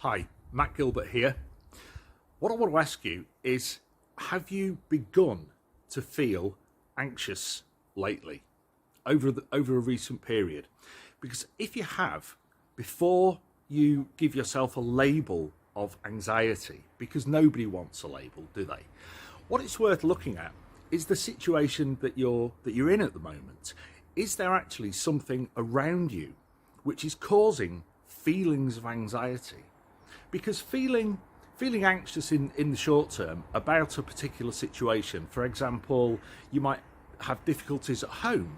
Hi, Matt Gilbert here. What I want to ask you is, have you begun to feel anxious lately over a recent period? Because if you have, before you give yourself a label of anxiety, because nobody wants a label, do they? What it's worth looking at is the situation that you're in at the moment. Is there actually something around you which is causing feelings of anxiety? Because feeling anxious in the short term about a particular situation, for example, you might have difficulties at home,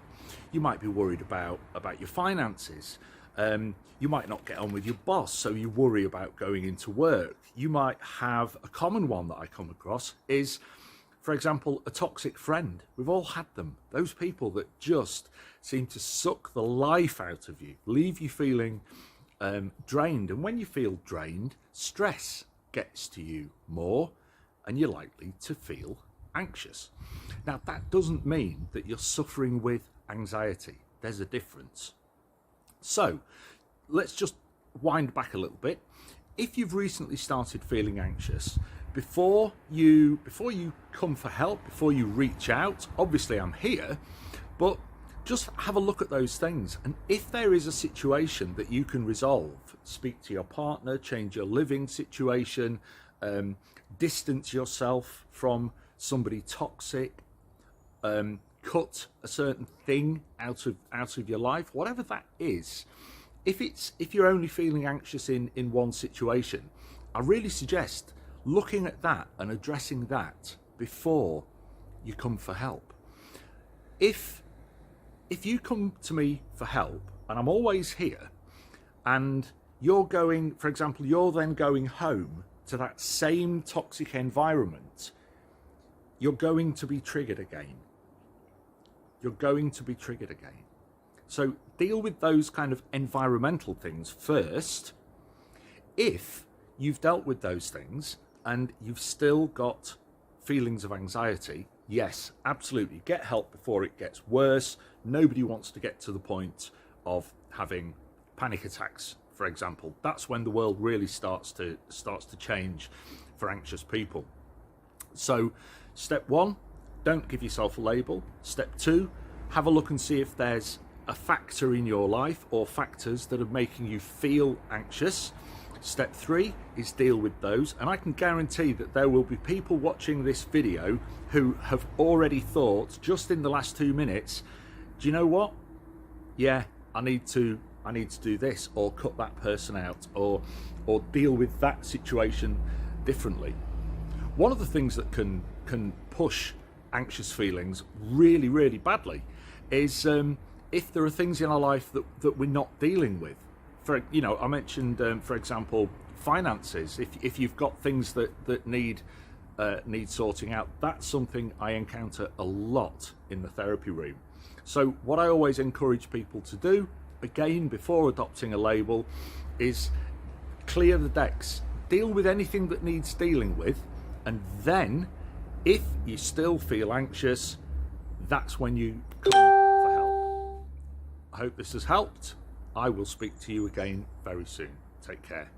you might be worried about your finances, you might not get on with your boss, so you worry about going into work. You might have a common one that I come across is, for example, a toxic friend. We've all had them. Those people that just seem to suck the life out of you, leave you feeling drained. And when you feel drained, stress gets to you more and you're likely to feel anxious. Now, that doesn't mean that you're suffering with anxiety. There's a difference. So let's just wind back a little bit. If you've recently started feeling anxious, before you come for help, before you reach out, obviously I'm here, but just have a look at those things. And if there is a situation that you can resolve, speak to your partner, change your living situation, distance yourself from somebody toxic, cut a certain thing out of your life, whatever that is. If you're only feeling anxious in one situation, I really suggest looking at that and addressing that before you come for help. If you come to me for help, and I'm always here, and you're going, for example, you're then going home to that same toxic environment, you're going to be triggered again. You're going to be triggered again. So deal with those kind of environmental things first. If you've dealt with those things and you've still got feelings of anxiety, yes, absolutely, get help before it gets worse. Nobody wants to get to the point of having panic attacks, for example. That's when the world really starts to change for anxious people. So step one, don't give yourself a label. Step two, have a look and see if there's a factor in your life or factors that are making you feel anxious. Step three is deal with those, and I can guarantee that there will be people watching this video who have already thought just in the last 2 minutes, do you know what? Yeah, I need to do this, or cut that person out, or deal with that situation differently. One of the things that can push anxious feelings really, really badly is if there are things in our life that we're not dealing with. I mentioned, for example, finances. If you've got things that need sorting out, that's something I encounter a lot in the therapy room. So what I always encourage people to do, again, before adopting a label, is clear the decks, deal with anything that needs dealing with, and then if you still feel anxious, that's when you come for help. I hope this has helped. I will speak to you again very soon. Take care.